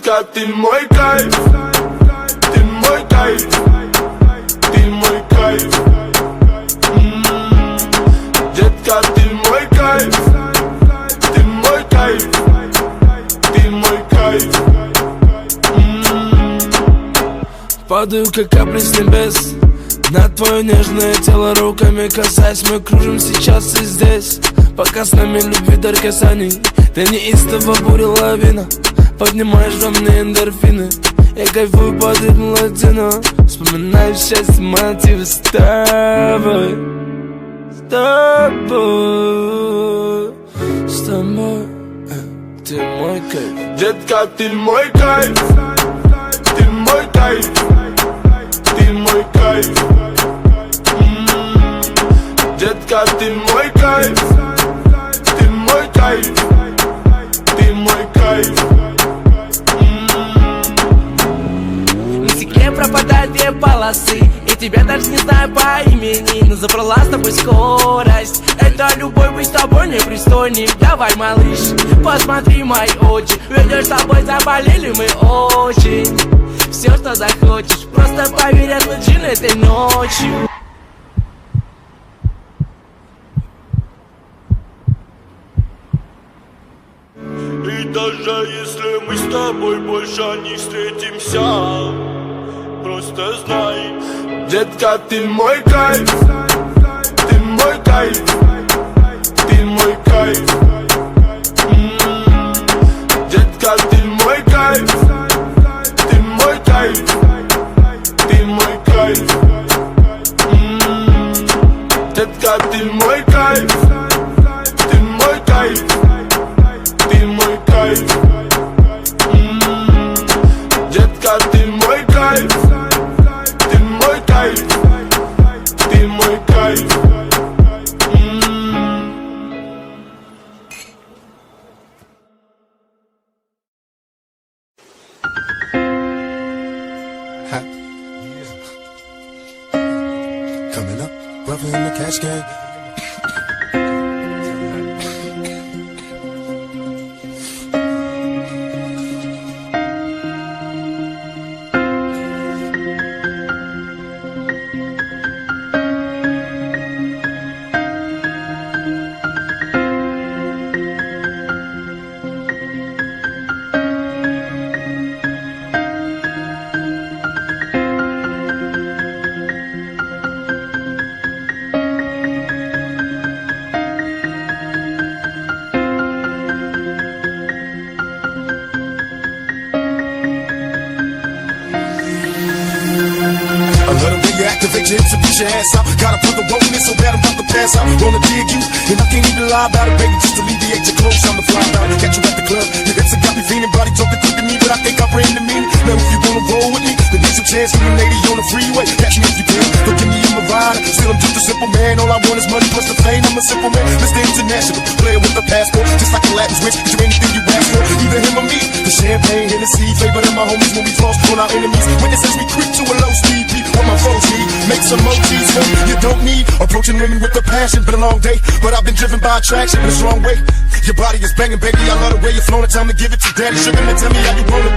Детка, ты мой кайф, ты мой кайф, ты мой кайф. Детка, ты мой кайф, ты мой кайф, ты мой кайф. Падаю, как капли с небес на твое нежное тело, руками касаясь. Мы кружим сейчас и здесь, пока с нами любви дар касаний. Ты неистово буря лавина, поднимаешь во мне эндорфины. Я кайфую под ритм латино, вспоминаю счастье, мотивы с тобой. С тобой, с тобой. Ты мой кайф. Детка, ты мой кайф, ты мой кайф, ты мой кайф. Детка, ты мой кайф, ты мой кайф, ты мой кайф. На стекле пропадают две полосы, и тебя даже не знаю по имени, но забрала с тобой скорость. Это любовь, быть с тобой непристойней. Давай, малыш, посмотри мои очи, ведь с тобой заболели мы очень. Все, что захочешь, просто поверь, отключи этой ночью. И даже если мы с тобой больше не встретимся, просто знай, детка, ты мой кайф, ты мой кайф, ты мой кайф. Детка, ты мой кайф, ты мой кайф, ты мой кайф. Детка, ты мой кайф, ты мой кайф, ты мой кайф. Детка, ты мой кайф, ты мой кайф, ты мой кайф. Coming up, brother in the cash game. Activate your hips and put your ass out. Gotta put the roll in so bad I'm about to pass out. Wanna dig you, and I can't even lie about it, baby. Just alleviate your clothes, I'm the fly out. Catch you at the club, your hips have got me feeling. Body talking quick to me, but I think I bring the meaning. Now if you wanna roll with me, then here's a chance for you lady on the freeway. Catch me if you can, don't give me in my ride. Still I'm just a simple man, all I want is money plus the fame. I'm a simple man, Mr. International, player with a passport. Just like the Latin's rich, get you anything you ask for. Either him or me, the champagne, Hennessy, flavor than my homies when we floss on our enemies. Witnesses we creep to a low speed, beat what my foes need. Make some emojis, no, you don't need. Approaching women with a passion, been a long day, but I've been driven by attraction in a strong way. Your body is banging, baby, I love the way you're flowing. Time to give it to daddy, sugar, and tell me how you want it.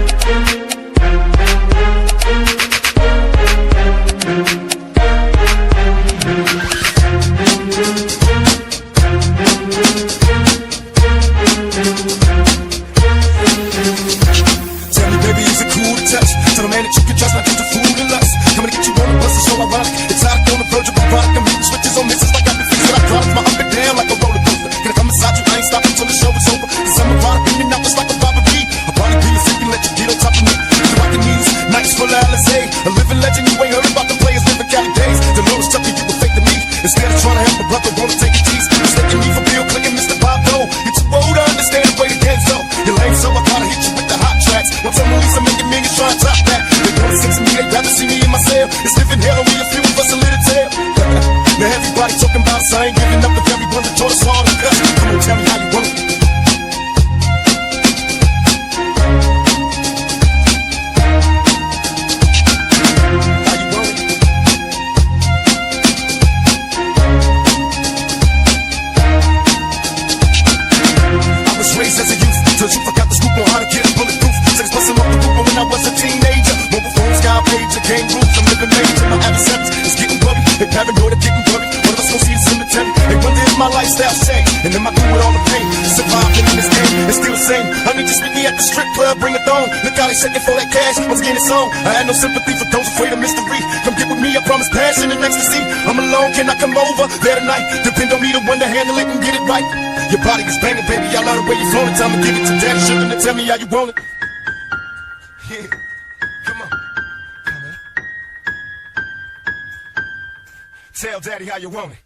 Tell me, baby, is it cool to touch? Tell the man that you can trust, not just a fool and lust. Coming to get you on the bus, it's so ironic. Exotic on the verge of erotic. I'm hitting switches on misses like I've been fixing. I drop my up and down like a roller coaster. Can I come inside you? I ain't stopping till the show is over. Cause I'm erotic, in and out just like a robbery. A body be a freak and let you get on top of me. You rockin' these nights full of Alizé. A living legend, you ain't heard about the players living Cali days. The Lord's chucking you were fake to me. Instead of trying to help a brother, wanna take a tease. Mistaking me for Bill Clinton, Mr. Bob Dole. You're too old to understand the way the game's so. You're lame, so I gotta hit you with the hot tracks. One time Lisa making millions trying to top that. They wanna sex me, they'd rather see me in my cell. It's living hell, only a few of us a little tale. Now everybody talking about us, I ain't giving up if everyone that taught us all to cuss. Come on, tell me how you want it. How you want it? page, the game rules, I'm living major. My adversaries is getting bloody, they paranoid, they're getting bloody. One of us gon' see the cemetery. They wonder if my lifestyle changed, and then I do with all the pain. Surviving in this game, it's still the same. I need to meet me at the strip club, bring a thong. Look how they shaking for that cash, once again it's on. I had no sympathy for those afraid of mystery. Come get with me, I promise passion and ecstasy. I'm alone, can I come over there tonight? Depend on me, the one to handle it and get it right. Your body is banging, baby, I love the way you flow it. Time to give it to daddy, sugar, to tell me how you want it. Yeah, come on. Come on. Tell daddy how you want it.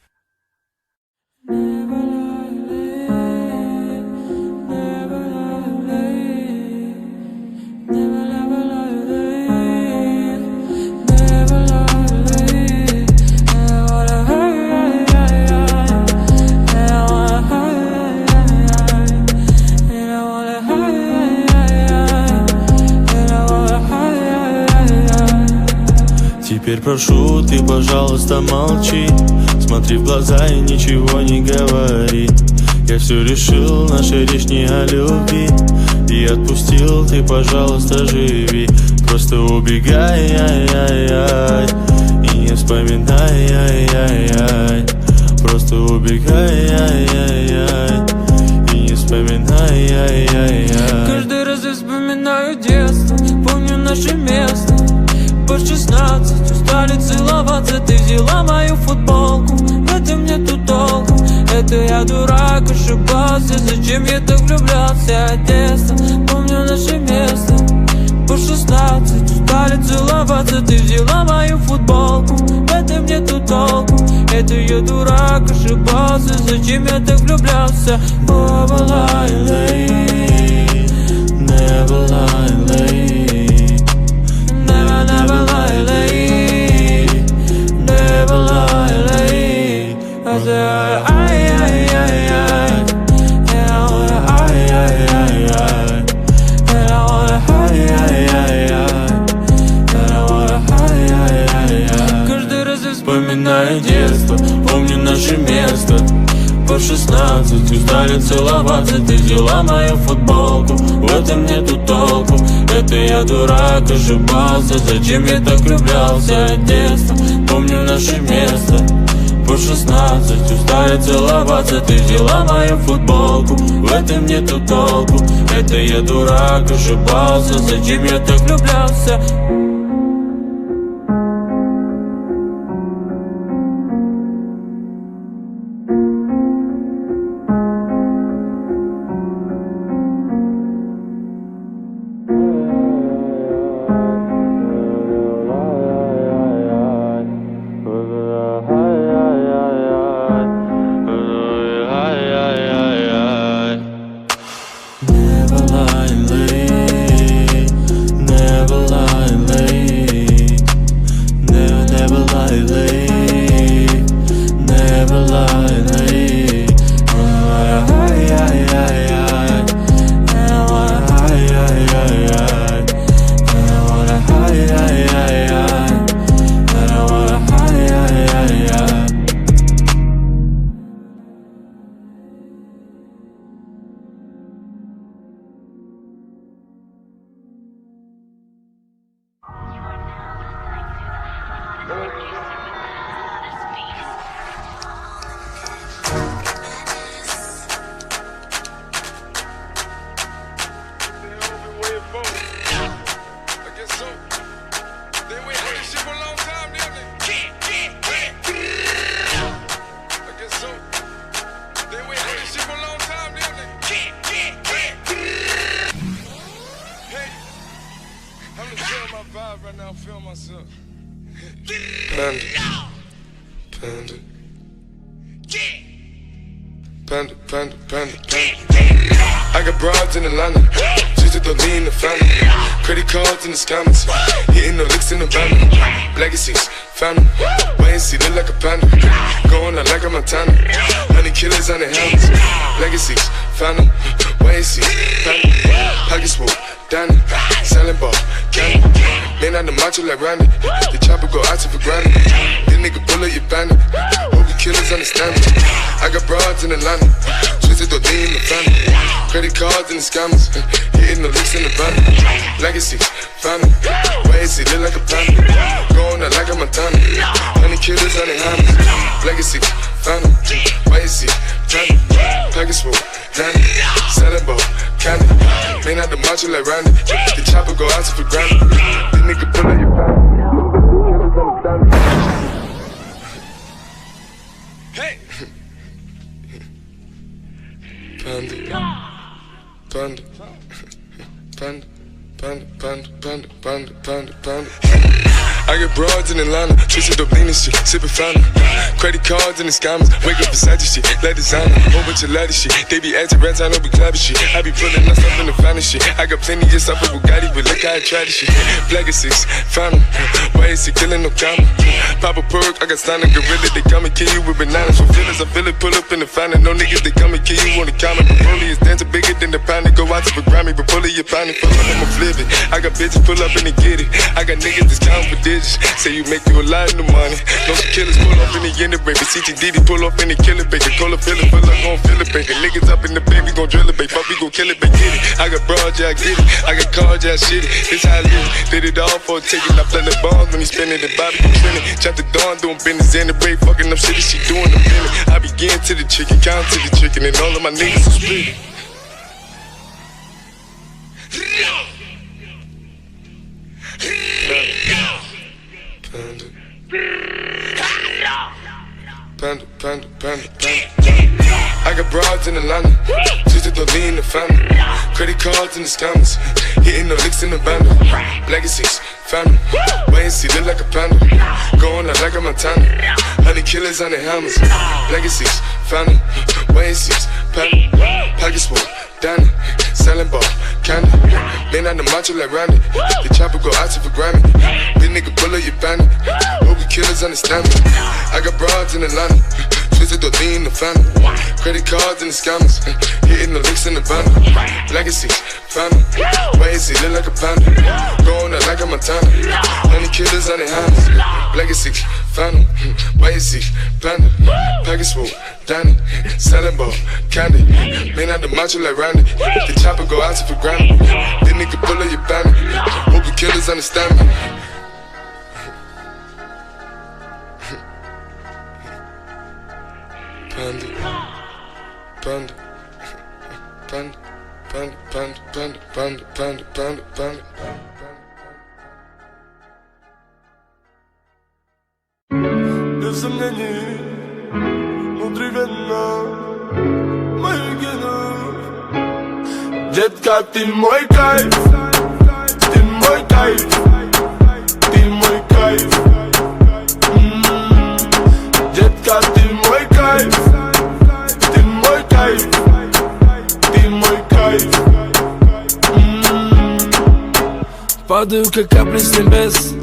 Теперь прошу, ты, пожалуйста, молчи. Смотри в глаза и ничего не говори. Я все решил, наша речь не о любви. И отпустил, ты, пожалуйста, живи. Просто убегай, ай-яй-яй, и не вспоминай, ай-яй-яй. Просто убегай, ай-яй-яй, и не вспоминай, ай-яй-яй. Каждый раз я вспоминаю детство, помню наше место. По 16 устали целоваться, ты взяла мою футболку. В этом нету толку, это я дурак, ошибался. Зачем я так влюблялся от детства? Помню наше место. По 16 устали целоваться, ты взяла мою футболку. В этом нету толку, это я дурак, ошибался. Зачем я так влюблялся? Never lie late, never lie late. Never lie late, never lie late. I said, ay, ay, ay, ay. And I wanna, ay, ay, ay, ay. And I wanna, ay, ay, ay, ay. And I wanna, ay, ay, ay, ay. Каждый раз я вспоминаю детство, помню наше место. По 16 устали целоваться, ты взяла мою футболку. В этом нету толку, это я дурак, ошибался. Зачем я так влюблялся от детства? Помню наше место. По 16 устали целоваться, ты взяла мою футболку. В этом нету толку, это я дурак, ошибался. Зачем я так влюблялся? Panda, panda, panda, panda. I got broads in Atlanta, just to lean the family. Credit cards in the scammers, hitting the licks in the van. Legacies, family, wait and see, look like a panda. Going out like a Montana, 100 killers on the helmets. Legacies, family, wait and see, family. Pockets full, Danny, selling ball, candy. Man on the macho like Randy, the chopper go out to for granted. This nigga bullet, you bandit. Hope the killers understand me. I got broads in Atlanta, twisted to in the family. Credit cards and the scammers, hitting the licks in the van. Legacies, found him. Why is he look like a panda? Going out like a Montana. Honey killers, honey hammers. Legacy, found him. Why is he trying to package full? Danny, selling ball, candy. Man out the macho like Randy. The chopper go out to for granted. The nigga pull out your family. Hey! Panda, panda, panda, panda, panda, panda, panda, panda, panda. I get broads in Atlanta, twisted up lean and shit, sippin' fountain. Credit cards and the scammers, wake up beside your shit, let designer, whole bunch of ladder shit. They be acting rats, I know we clapping shit. I be pulling us up in the finest shit. I got plenty of stuff with Bugatti, but look how I try this shit. Black is 6, fountain. Why is he killing no comma? Pop a perk, I got signed a gorilla, they come and kill you with bananas. For feelings, I feel it, pull up in the fountain. No niggas, they come and kill you on the comment. But Broly is dancing bigger than the pound. They go out to the Grammy, but pull it, you pound it, pull up, I'ma flip it. I got bitches, pull up and they get it. I got niggas that's counting for digits. Say you make you a lot of the money. No some killers pull up in the end of baby. CTDD pull up in the killer baby. Call a feeling, pull up, gon' feel it, baby. Niggas up in the baby, gon' drill it, baby. Fuck, we gon' kill it, baby. Get it. I got broad, yeah, I get it. I got cards, yeah, I shit it. This how I live. Did it all for a ticket. I play the bombs when he spinning the Bobby, I'm trending. Chop the dawn, doing business in the break. Fucking up shit, she doing the minute. I begin to the chicken, count to the chicken, and all of my niggas are split. Panda. Panda, panda, panda, panda. I got broads in Atlanta, twisted the lean in the family. Credit cards and the scammers, hitting the licks in the band. Legacies, family. Why is he look like a panda? Going out like a Montana. Honey killers, honey hammers. Legacies, family. Why is he panda? Package full, Danny, selling ball, candy. Man out the macho like Randy. The chopper go out to for Grammy. Big nigga pull up your bandit. Hope you killers understand me. I got broads in Atlanta, twisted the lean in the family. Credit cards and the scammers, hitting the licks in the band. Legacies, family. Why is he look like a panda? Going out like a Montana. Honey killers, honey hammers. Legacies, family. Why is he panda? Package full, Danny, selling ball, candy. Man out the macho like Randy. The chopper go out to for granted. This nigga pull up your bandit. Hope you killers understand me. Panda, panda, panda, panda, panda, panda, panda, panda, panda, panda. Без сомнений, внутривенно мои гены. Детка, ты мой кайф, ты мой кайф, ты мой кайф. Детка, ты мой кайф, ты мой кайф, ты мой кайф. Падаю, как капли с небес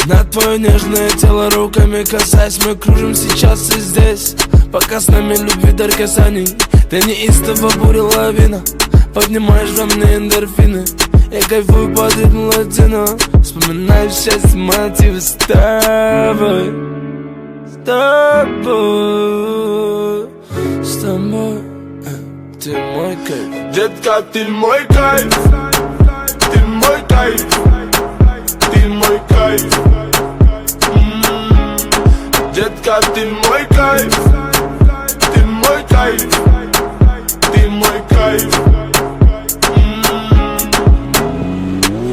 на твое нежное тело, руками касаясь. Мы кружим сейчас и здесь, пока с нами любви дар касаний. Ты неистово буря лавина, поднимаешь во мне эндорфины. Я кайфую под ритм латино, вспоминаю счастье, мотивы с тобой. С тобой, с тобой. Ты мой кайф. Детка, ты мой кайф, ты мой кайф, ты мой кайф. Детка, ты мой кайф, ты мой кайф, ты мой кайф.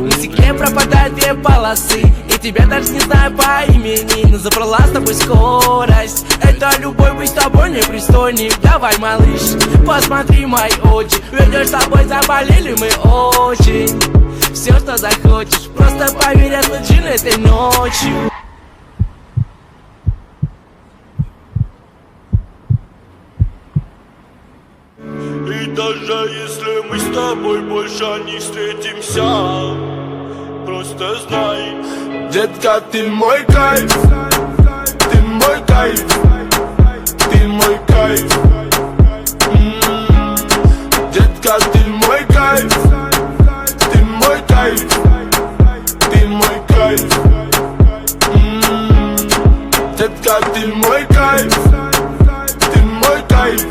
На стекле пропадают две полосы, и тебя даже не знаю по имени, но забрала с тобой скорость. Это любовь, быть с тобой непристойней. Давай, малыш, посмотри мои очи. Ведешь с тобой, заболели мы очень. Все, что захочешь, просто поверь, я случайно этой ночью. И даже если мы с тобой больше не встретимся, просто знай, детка, ты мой кайф, ты мой кайф, ты мой кайф. Детка, ты мой кайф, ты мой кайф, ты мой кайф. Детка, ты мой кайф, ты мой кайф,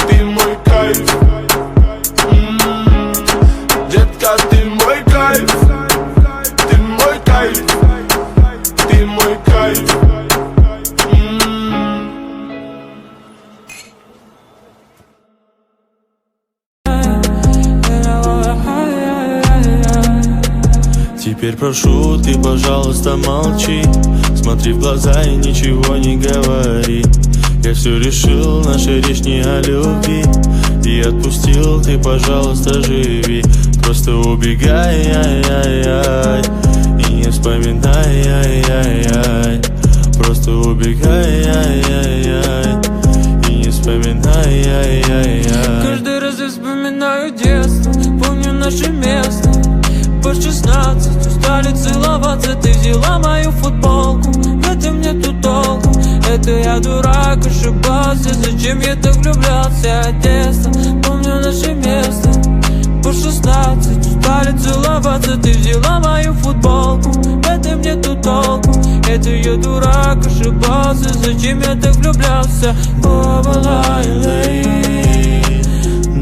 ты мой кайф. Детка, ты мой кайф, прошу, ты, пожалуйста, молчи. Смотри в глаза и ничего не говори. Я все решил, наша речь не о любви. И отпустил, ты, пожалуйста, живи. Просто убегай, ай-яй-яй, и не вспоминай, ай-яй-яй. Просто убегай, ай-яй-яй, и не вспоминай, ай-яй-яй. Каждый раз я вспоминаю детство, помню наше место. По 16 устали целоваться, ты взяла мою футболку. В этом нету толку, это я дурак, ошибался. Зачем я так влюблялся от детства? Помню наше место. По 16 устали целоваться, ты взяла мою футболку. В этом нету толку, это я дурак, ошибался. Зачем я так влюблялся? Never lie, late.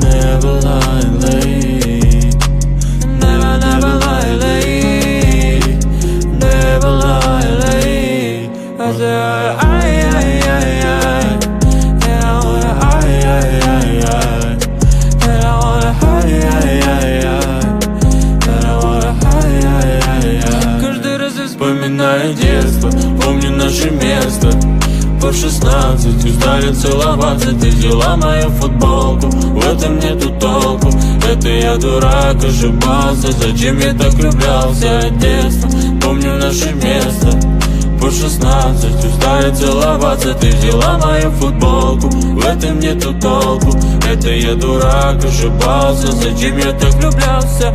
Never lie, late. Never lie, late. Never lie, late. I said, ay, ay, ay, ay. And I wanna, ay, ay, ay, ay. And I wanna, ay, ay, ay, ay. And I wanna, ay, ay, ay, ay. Каждый раз я вспоминаю детство, помню наше место. По 16 устали целоваться, ты взяла мою футболку. В этом нету толку, это я дурак, ошибался. Зачем я так влюблялся от детства? Помню наше место. По 16 устали целоваться, ты взяла мою футболку. В этом нету толку, это я дурак, ошибался. Зачем я так влюблялся?